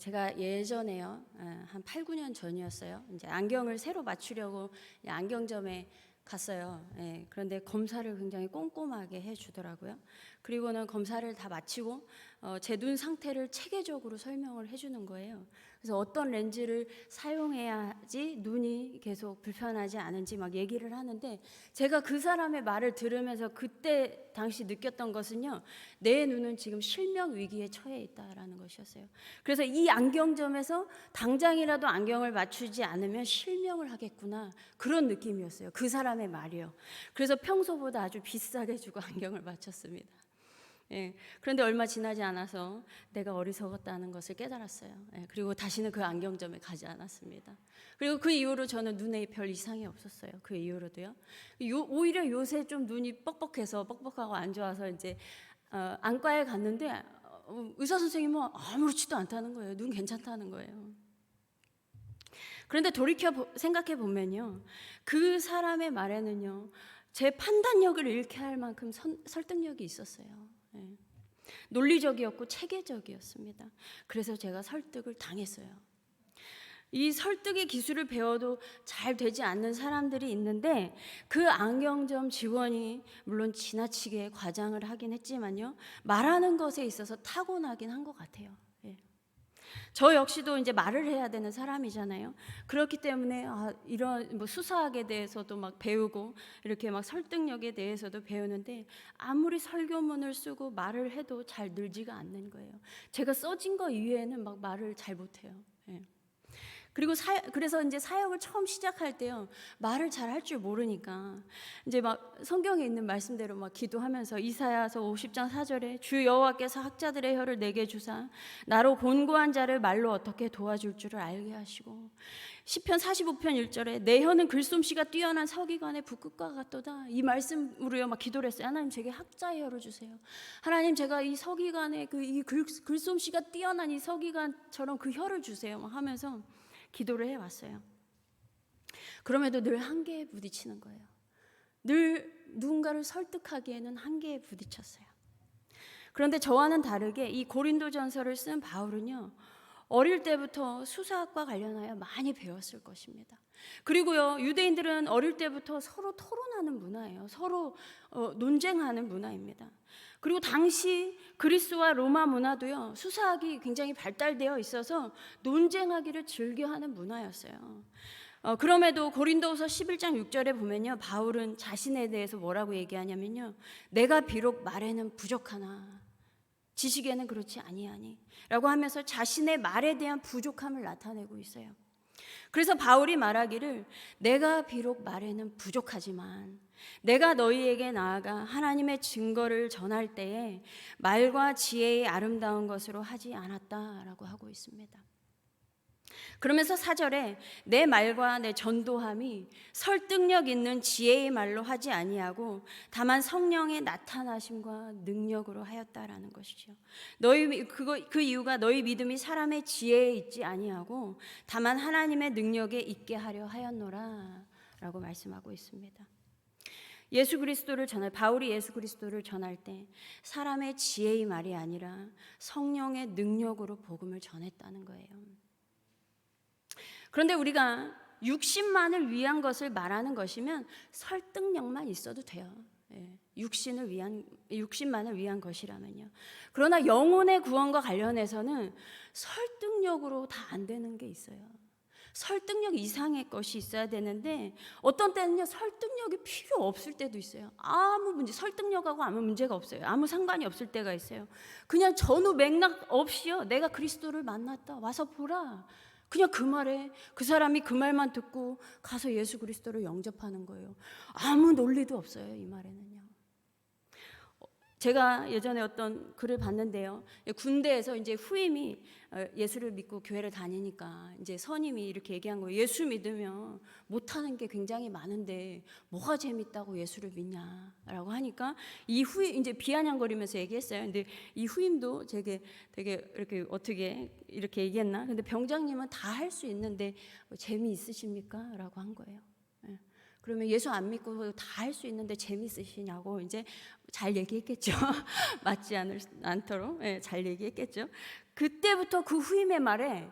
제가 예전에요, 한 8, 9년 전이었어요. 이제 안경을 새로 맞추려고 안경점에 갔어요. 예, 그런데 검사를 굉장히 꼼꼼하게 해주더라고요. 그리고는 검사를 다 마치고 제 눈 상태를 체계적으로 설명을 해주는 거예요. 그래서 어떤 렌즈를 사용해야지 눈이 계속 불편하지 않은지 막 얘기를 하는데, 제가 그 사람의 말을 들으면서 그때 당시 느꼈던 것은요, 내 눈은 지금 실명 위기에 처해 있다라는 것이었어요. 그래서 이 안경점에서 당장이라도 안경을 맞추지 않으면 실명을 하겠구나, 그런 느낌이었어요. 그 사람의 말이요. 그래서 평소보다 아주 비싸게 주고 안경을 맞췄습니다. 예, 그런데 얼마 지나지 않아서 내가 어리석었다는 것을 깨달았어요. 예, 그리고 다시는 그 안경점에 가지 않았습니다. 그리고 그 이후로 저는 눈에 별 이상이 없었어요. 그 이후로도요. 오히려 요새 좀 눈이 뻑뻑하고 안 좋아서 이제 안과에 갔는데 의사 선생님은 아무렇지도 않다는 거예요. 눈 괜찮다는 거예요. 그런데 돌이켜 생각해 보면요, 그 사람의 말에는요, 제 판단력을 잃게 할 만큼 설득력이 있었어요. 예. 논리적이었고 체계적이었습니다. 그래서 제가 설득을 당했어요. 이 설득의 기술을 배워도 잘 되지 않는 사람들이 있는데, 그 안경점 직원이 물론 지나치게 과장을 하긴 했지만요, 말하는 것에 있어서 타고나긴 한 것 같아요. 저 역시도 이제 말을 해야 되는 사람이잖아요. 그렇기 때문에 이런 뭐 수사학에 대해서도 막 배우고 이렇게 막 설득력에 대해서도 배우는데, 아무리 설교문을 쓰고 말을 해도 잘 늘지가 않는 거예요. 제가 써진 거 이외에는 막 말을 잘 못해요. 예. 그리고 그래서 이제 사역을 처음 시작할 때요, 말을 잘 할 줄 모르니까 이제 막 성경에 있는 말씀대로 막 기도하면서, 이사야서 50장 4절에 주 여호와께서 학자들의 혀를 내게 주사 나로 곤고한 자를 말로 어떻게 도와줄 줄을 알게 하시고, 시편 45편 1절에 내 혀는 글솜씨가 뛰어난 서기관의 붓끝과 같도다, 이 말씀으로요 막 기도를 했어요. 하나님, 제게 학자의 혀를 주세요. 하나님, 제가 이 서기관의 이 글솜씨가 뛰어난 이 서기관처럼 그 혀를 주세요 막 하면서 기도를 해왔어요. 그럼에도 늘 한계에 부딪히는 거예요. 늘 누군가를 설득하기에는 한계에 부딪혔어요. 그런데 저와는 다르게 이 고린도전서를 쓴 바울은요, 어릴 때부터 수사학과 관련하여 많이 배웠을 것입니다. 그리고요, 유대인들은 어릴 때부터 서로 토론하는 문화예요. 서로 논쟁하는 문화입니다. 그리고 당시 그리스와 로마 문화도요, 수사학이 굉장히 발달되어 있어서 논쟁하기를 즐겨하는 문화였어요. 그럼에도 고린도후서 11장 6절에 보면요, 바울은 자신에 대해서 뭐라고 얘기하냐면요, 내가 비록 말에는 부족하나 지식에는 그렇지 아니하니 라고 하면서 자신의 말에 대한 부족함을 나타내고 있어요. 그래서 바울이 말하기를, 내가 비록 말에는 부족하지만 내가 너희에게 나아가 하나님의 증거를 전할 때에 말과 지혜의 아름다운 것으로 하지 않았다라고 하고 있습니다. 그러면서 4절에 내 말과 내 전도함이 설득력 있는 지혜의 말로 하지 아니하고 다만 성령의 나타나심과 능력으로 하였다라는 것이죠. 그 이유가 너희 믿음이 사람의 지혜에 있지 아니하고 다만 하나님의 능력에 있게 하려 하였노라라고 말씀하고 있습니다. 바울이 예수 그리스도를 전할 때 사람의 지혜의 말이 아니라 성령의 능력으로 복음을 전했다는 거예요. 그런데 우리가 육신만을 위한 것을 말하는 것이면 설득력만 있어도 돼요. 육신만을 위한 것이라면요. 그러나 영혼의 구원과 관련해서는 설득력으로 다 안 되는 게 있어요. 설득력 이상의 것이 있어야 되는데, 어떤 때는요, 설득력이 필요 없을 때도 있어요. 설득력하고 아무 문제가 없어요. 아무 상관이 없을 때가 있어요. 그냥 전후 맥락 없이요, 내가 그리스도를 만났다, 와서 보라, 그냥 그 말에 그 사람이 그 말만 듣고 가서 예수 그리스도를 영접하는 거예요. 아무 논리도 없어요, 이 말에는요. 제가 예전에 어떤 글을 봤는데요, 군대에서 이제 후임이 예수를 믿고 교회를 다니니까 이제 선임이 이렇게 얘기한 거예요. 예수 믿으면 못하는 게 굉장히 많은데 뭐가 재밌다고 예수를 믿냐라고 하니까, 이 후임 이제 비아냥거리면서 얘기했어요. 근데 이 후임도 되게 이렇게 어떻게 이렇게 얘기했나? 근데 병장님은 다 할 수 있는데 재미 있으십니까? 라고 한 거예요. 그러면 예수 안 믿고 다 할 수 있는데 재밌으시냐고 이제 잘 얘기했겠죠. 맞지 않도록 잘 얘기했겠죠. 그때부터 그 후임의 말에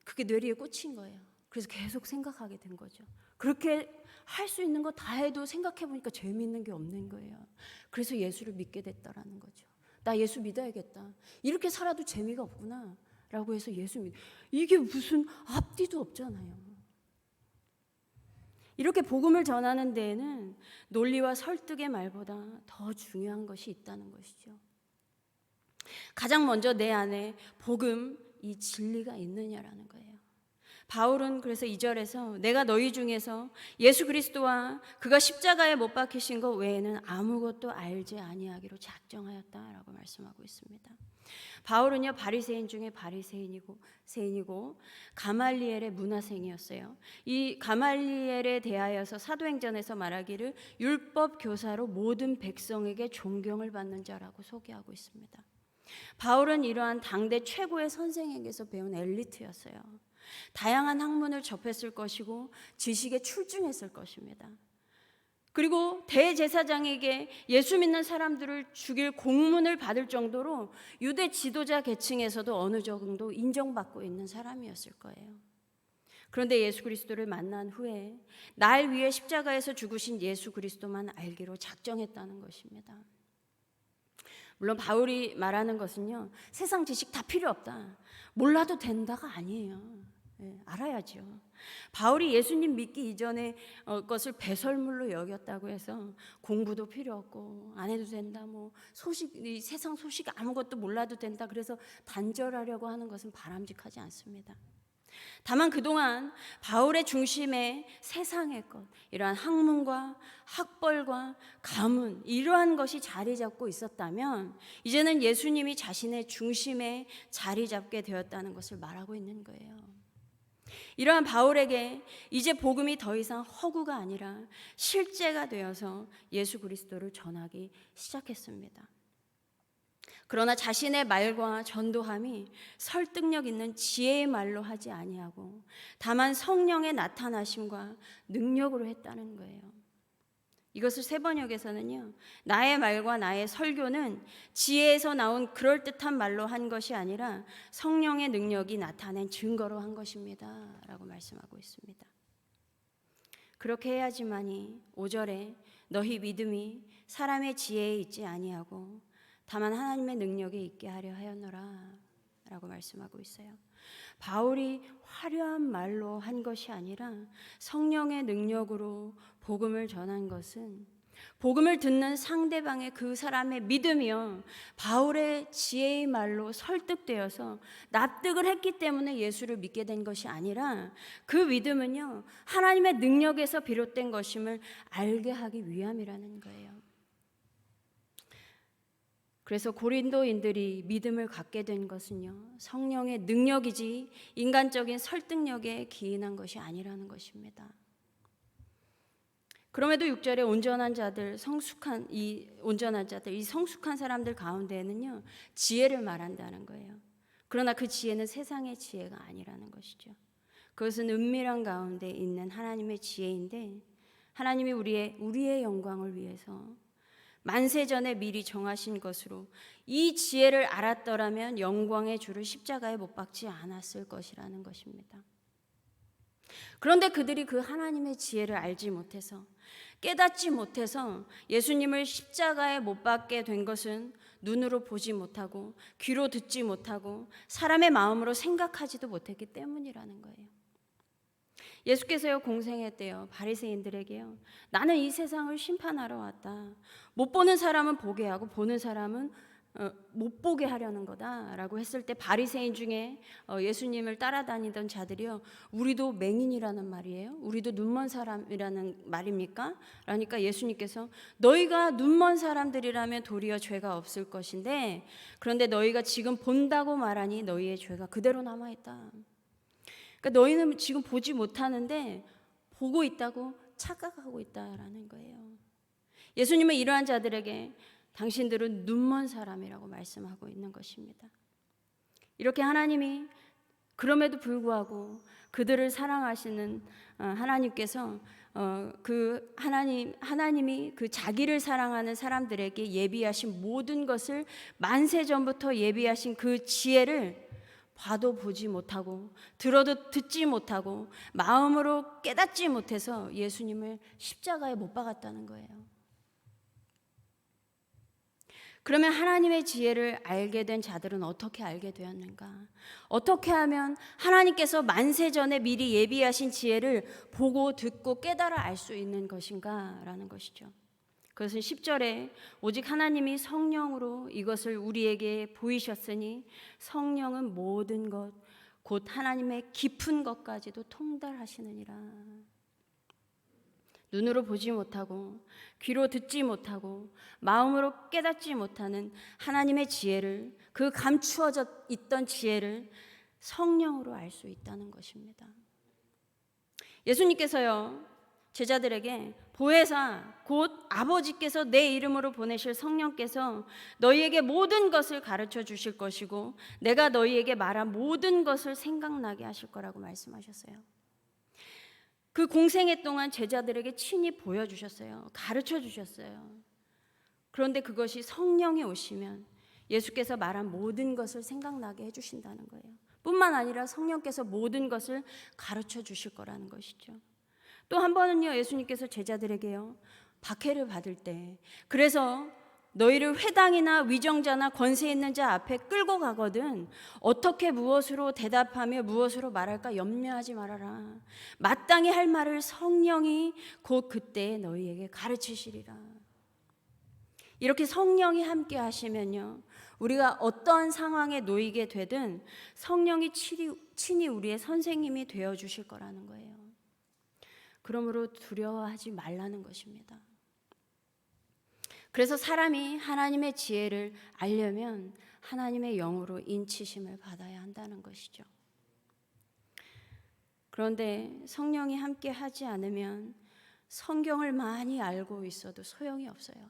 그게 뇌리에 꽂힌 거예요. 그래서 계속 생각하게 된 거죠. 그렇게 할 수 있는 거 다 해도 생각해 보니까 재미있는 게 없는 거예요. 그래서 예수를 믿게 됐다라는 거죠. 나 예수 믿어야겠다. 이렇게 살아도 재미가 없구나 라고 해서 이게 무슨 앞뒤도 없잖아요. 이렇게 복음을 전하는 데에는 논리와 설득의 말보다 더 중요한 것이 있다는 것이죠. 가장 먼저 내 안에 복음, 이 진리가 있느냐라는 거예요. 바울은 그래서 2절에서 내가 너희 중에서 예수 그리스도와 그가 십자가에 못 박히신 것 외에는 아무것도 알지 아니하기로 작정하였다라고 말씀하고 있습니다. 바울은요 바리새인 중에 바리새인이고 가말리엘의 문화생이었어요. 이 가말리엘에 대하여서 사도행전에서 말하기를 율법 교사로 모든 백성에게 존경을 받는 자라고 소개하고 있습니다. 바울은 이러한 당대 최고의 선생에게서 배운 엘리트였어요. 다양한 학문을 접했을 것이고 지식에 출중했을 것입니다. 그리고 대제사장에게 예수 믿는 사람들을 죽일 공문을 받을 정도로 유대 지도자 계층에서도 어느 정도 인정받고 있는 사람이었을 거예요. 그런데 예수 그리스도를 만난 후에 날 위해 십자가에서 죽으신 예수 그리스도만 알기로 작정했다는 것입니다. 물론 바울이 말하는 것은요, 세상 지식 다 필요 없다, 몰라도 된다가 아니에요. 알아야죠. 바울이 예수님 믿기 이전의 것을 배설물로 여겼다고 해서 공부도 필요 없고 안 해도 된다, 이 세상 소식 아무것도 몰라도 된다, 그래서 단절하려고 하는 것은 바람직하지 않습니다. 다만 그동안 바울의 중심에 세상의 것, 이러한 학문과 학벌과 가문, 이러한 것이 자리 잡고 있었다면 이제는 예수님이 자신의 중심에 자리 잡게 되었다는 것을 말하고 있는 거예요. 이러한 바울에게 이제 복음이 더 이상 허구가 아니라 실제가 되어서 예수 그리스도를 전하기 시작했습니다. 그러나 자신의 말과 전도함이 설득력 있는 지혜의 말로 하지 아니하고 다만 성령의 나타나심과 능력으로 했다는 거예요. 이것을 세번역에서는요, 나의 말과 나의 설교는 지혜에서 나온 그럴듯한 말로 한 것이 아니라 성령의 능력이 나타낸 증거로 한 것입니다 라고 말씀하고 있습니다. 그렇게 해야지만이 5절에 너희 믿음이 사람의 지혜에 있지 아니하고 다만 하나님의 능력에 있게 하려 하였노라 라고 말씀하고 있어요. 바울이 화려한 말로 한 것이 아니라 성령의 능력으로 복음을 전한 것은 복음을 듣는 상대방의 그 사람의 믿음이요, 바울의 지혜의 말로 설득되어서 납득을 했기 때문에 예수를 믿게 된 것이 아니라 그 믿음은요, 하나님의 능력에서 비롯된 것임을 알게 하기 위함이라는 거예요. 그래서 고린도인들이 믿음을 갖게 된 것은요, 성령의 능력이지 인간적인 설득력에 기인한 것이 아니라는 것입니다. 그럼에도 6절에 이 성숙한 사람들 가운데에는요, 지혜를 말한다는 거예요. 그러나 그 지혜는 세상의 지혜가 아니라는 것이죠. 그것은 은밀한 가운데 있는 하나님의 지혜인데, 하나님이 우리의 영광을 위해서 만세전에 미리 정하신 것으로 이 지혜를 알았더라면 영광의 주를 십자가에 못 박지 않았을 것이라는 것입니다. 그런데 그들이 그 하나님의 지혜를 알지 못해서, 깨닫지 못해서 예수님을 십자가에 못 박게 된 것은 눈으로 보지 못하고 귀로 듣지 못하고 사람의 마음으로 생각하지도 못했기 때문이라는 거예요. 예수께서요 공생애때요 바리새인들에게요, 나는 이 세상을 심판하러 왔다, 못 보는 사람은 보게 하고 보는 사람은 못 보게 하려는 거다라고 했을 때 바리새인 중에 예수님을 따라다니던 자들이요, 우리도 맹인이라는 말이에요? 우리도 눈먼 사람이라는 말입니까? 그러니까 예수님께서 너희가 눈먼 사람들이라면 도리어 죄가 없을 것인데 그런데 너희가 지금 본다고 말하니 너희의 죄가 그대로 남아있다. 그러니까 너희는 지금 보지 못하는데 보고 있다고 착각하고 있다라는 거예요. 예수님은 이러한 자들에게 당신들은 눈먼 사람이라고 말씀하고 있는 것입니다. 이렇게 하나님이 그럼에도 불구하고 그들을 사랑하시는 하나님께서 그 하나님이 그 자기를 사랑하는 사람들에게 예비하신 모든 것을 만세 전부터 예비하신 그 지혜를 봐도 보지 못하고 들어도 듣지 못하고 마음으로 깨닫지 못해서 예수님을 십자가에 못 박았다는 거예요. 그러면 하나님의 지혜를 알게 된 자들은 어떻게 알게 되었는가? 어떻게 하면 하나님께서 만세 전에 미리 예비하신 지혜를 보고 듣고 깨달아 알 수 있는 것인가? 라는 것이죠. 그것은 10절에 오직 하나님이 성령으로 이것을 우리에게 보이셨으니 성령은 모든 것 곧 하나님의 깊은 것까지도 통달하시느니라. 눈으로 보지 못하고 귀로 듣지 못하고 마음으로 깨닫지 못하는 하나님의 지혜를, 그 감추어져 있던 지혜를 성령으로 알 수 있다는 것입니다. 예수님께서요 제자들에게 보혜사 곧 아버지께서 내 이름으로 보내실 성령께서 너희에게 모든 것을 가르쳐 주실 것이고 내가 너희에게 말한 모든 것을 생각나게 하실 거라고 말씀하셨어요. 그 공생애 동안 제자들에게 친히 보여주셨어요. 가르쳐 주셨어요. 그런데 그것이 성령이 오시면 예수께서 말한 모든 것을 생각나게 해주신다는 거예요. 뿐만 아니라 성령께서 모든 것을 가르쳐 주실 거라는 것이죠. 또 한 번은요 예수님께서 제자들에게요 박해를 받을 때, 그래서 너희를 회당이나 위정자나 권세 있는 자 앞에 끌고 가거든 어떻게 무엇으로 대답하며 무엇으로 말할까 염려하지 말아라. 마땅히 할 말을 성령이 곧 그때 너희에게 가르치시리라. 이렇게 성령이 함께 하시면요 우리가 어떠한 상황에 놓이게 되든 성령이 친히 우리의 선생님이 되어 주실 거라는 거예요. 그러므로 두려워하지 말라는 것입니다. 그래서 사람이 하나님의 지혜를 알려면 하나님의 영으로 인치심을 받아야 한다는 것이죠. 그런데 성령이 함께 하지 않으면 성경을 많이 알고 있어도 소용이 없어요.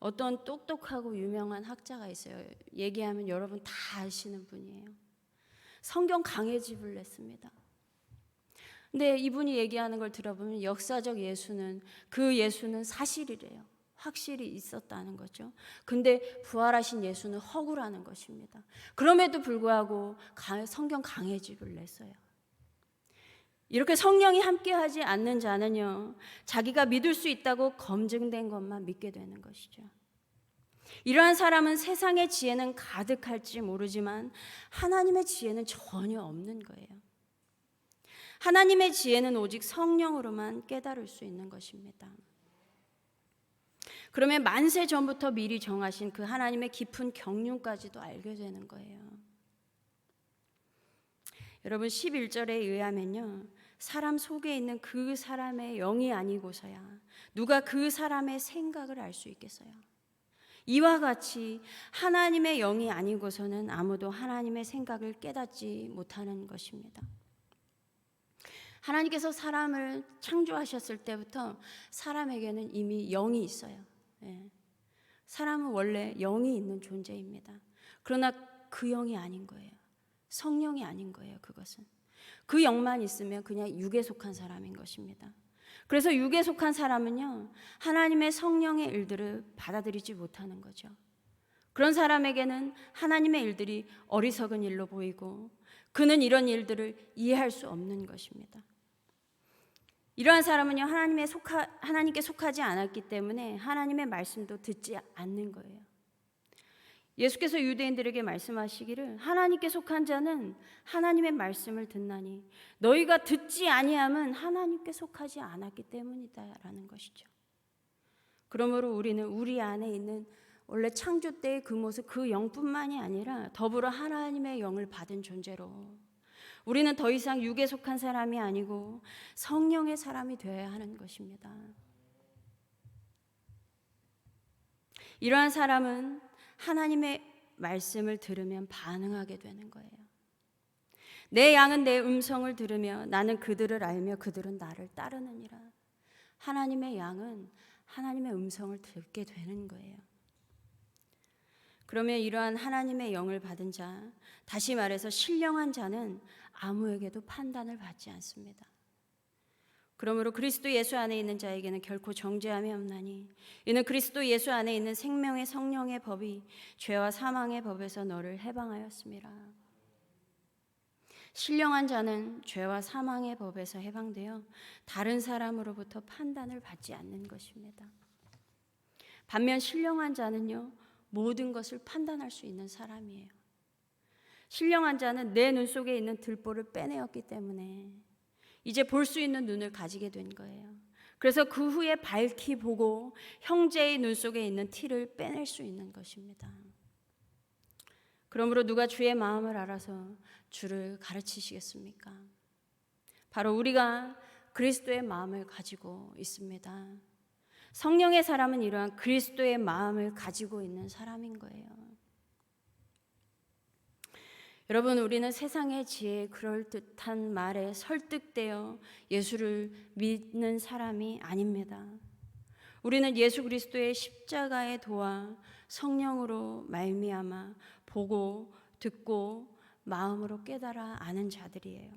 어떤 똑똑하고 유명한 학자가 있어요. 얘기하면 여러분 다 아시는 분이에요. 성경 강해집을 냈습니다. 근데 이분이 얘기하는 걸 들어보면 역사적 예수는, 그 예수는 사실이래요. 확실히 있었다는 거죠. 근데 부활하신 예수는 허구라는 것입니다. 그럼에도 불구하고 성경 강해집을 냈어요. 이렇게 성령이 함께하지 않는 자는요 자기가 믿을 수 있다고 검증된 것만 믿게 되는 것이죠. 이러한 사람은 세상의 지혜는 가득할지 모르지만 하나님의 지혜는 전혀 없는 거예요. 하나님의 지혜는 오직 성령으로만 깨달을 수 있는 것입니다. 그러면 만세 전부터 미리 정하신 그 하나님의 깊은 경륜까지도 알게 되는 거예요. 여러분 11절에 의하면요 사람 속에 있는 그 사람의 영이 아니고서야 누가 그 사람의 생각을 알 수 있겠어요. 이와 같이 하나님의 영이 아니고서는 아무도 하나님의 생각을 깨닫지 못하는 것입니다. 하나님께서 사람을 창조하셨을 때부터 사람에게는 이미 영이 있어요. 사람은 원래 영이 있는 존재입니다. 그러나 그 영이 아닌 거예요. 성령이 아닌 거예요. 그것은 그 영만 있으면 그냥 육에 속한 사람인 것입니다. 그래서 육에 속한 사람은요 하나님의 성령의 일들을 받아들이지 못하는 거죠. 그런 사람에게는 하나님의 일들이 어리석은 일로 보이고 그는 이런 일들을 이해할 수 없는 것입니다. 이러한 사람은요 하나님께 속하지 않았기 때문에 하나님의 말씀도 듣지 않는 거예요. 예수께서 유대인들에게 말씀하시기를 하나님께 속한 자는 하나님의 말씀을 듣나니 너희가 듣지 아니함은 하나님께 속하지 않았기 때문이다라는 것이죠. 그러므로 우리는 우리 안에 있는 원래 창조 때의 그 모습, 그 영뿐만이 아니라 더불어 하나님의 영을 받은 존재로 우리는 더 이상 육에 속한 사람이 아니고 성령의 사람이 되어야 하는 것입니다. 이러한 사람은 하나님의 말씀을 들으면 반응하게 되는 거예요. 내 양은 내 음성을 들으며 나는 그들을 알며 그들은 나를 따르느니라. 하나님의 양은 하나님의 음성을 듣게 되는 거예요. 그러면 이러한 하나님의 영을 받은 자, 다시 말해서 신령한 자는 아무에게도 판단을 받지 않습니다. 그러므로 그리스도 예수 안에 있는 자에게는 결코 정죄함이 없나니 이는 그리스도 예수 안에 있는 생명의 성령의 법이 죄와 사망의 법에서 너를 해방하였음이라. 신령한 자는 죄와 사망의 법에서 해방되어 다른 사람으로부터 판단을 받지 않는 것입니다. 반면 신령한 자는요, 모든 것을 판단할 수 있는 사람이에요. 신령한 자는 내 눈 속에 있는 들보를 빼내었기 때문에 이제 볼 수 있는 눈을 가지게 된 거예요. 그래서 그 후에 밝히 보고 형제의 눈 속에 있는 티를 빼낼 수 있는 것입니다. 그러므로 누가 주의 마음을 알아서 주를 가르치시겠습니까? 바로 우리가 그리스도의 마음을 가지고 있습니다. 성령의 사람은 이러한 그리스도의 마음을 가지고 있는 사람인 거예요. 여러분, 우리는 세상의 지혜에 그럴듯한 말에 설득되어 예수를 믿는 사람이 아닙니다. 우리는 예수 그리스도의 십자가의 도와 성령으로 말미암아 보고 듣고 마음으로 깨달아 아는 자들이에요.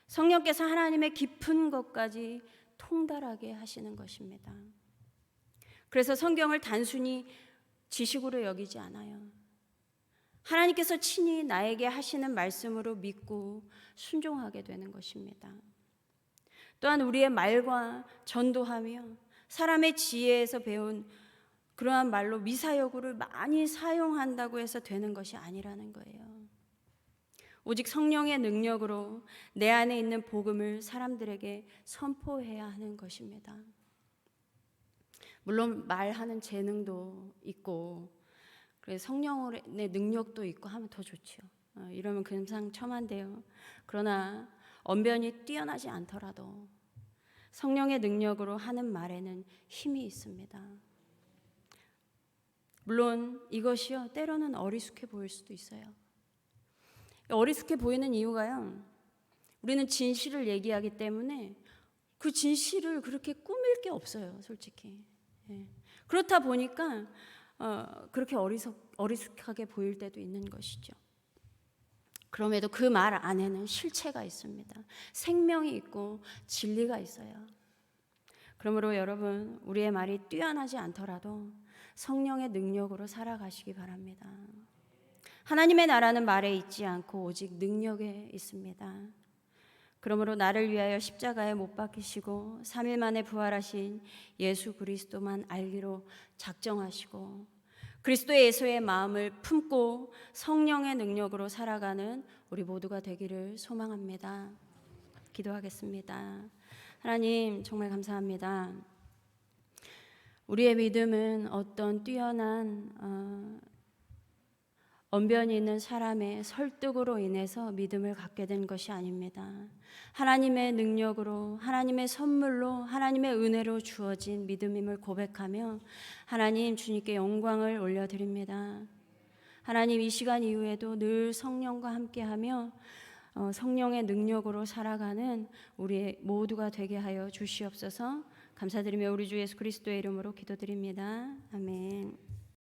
성령께서 하나님의 깊은 것까지 통달하게 하시는 것입니다. 그래서 성경을 단순히 지식으로 여기지 않아요. 하나님께서 친히 나에게 하시는 말씀으로 믿고 순종하게 되는 것입니다. 또한 우리의 말과 전도하며 사람의 지혜에서 배운 그러한 말로 미사여구를 많이 사용한다고 해서 되는 것이 아니라는 거예요. 오직 성령의 능력으로 내 안에 있는 복음을 사람들에게 선포해야 하는 것입니다. 물론 말하는 재능도 있고 성령의 능력도 있고 하면 더 좋죠. 이러면 금상첨화인데요. 그러나 언변이 뛰어나지 않더라도 성령의 능력으로 하는 말에는 힘이 있습니다. 물론 이것이요, 때로는 어리숙해 보일 수도 있어요. 어리숙해 보이는 이유가요, 우리는 진실을 얘기하기 때문에 그 진실을 그렇게 꾸밀 게 없어요, 솔직히. 그렇다 보니까 그렇게 어리숙하게 보일 때도 있는 것이죠. 그럼에도 그 말 안에는 실체가 있습니다. 생명이 있고 진리가 있어요. 그러므로 여러분, 우리의 말이 뛰어나지 않더라도 성령의 능력으로 살아가시기 바랍니다. 하나님의 나라는 말에 있지 않고 오직 능력에 있습니다. 그러므로 나를 위하여 십자가에 못 박히시고 3일 만에 부활하신 예수 그리스도만 알기로 작정하시고 그리스도 예수의 마음을 품고 성령의 능력으로 살아가는 우리 모두가 되기를 소망합니다. 기도하겠습니다. 하나님, 정말 감사합니다. 우리의 믿음은 어떤 뛰어난 언변이 있는 사람의 설득으로 인해서 믿음을 갖게 된 것이 아닙니다. 하나님의 능력으로, 하나님의 선물로, 하나님의 은혜로 주어진 믿음임을 고백하며 하나님, 주님께 영광을 올려드립니다. 하나님, 이 시간 이후에도 늘 성령과 함께하며 성령의 능력으로 살아가는 우리 모두가 되게 하여 주시옵소서. 감사드리며 우리 주 예수 그리스도의 이름으로 기도드립니다. 아멘.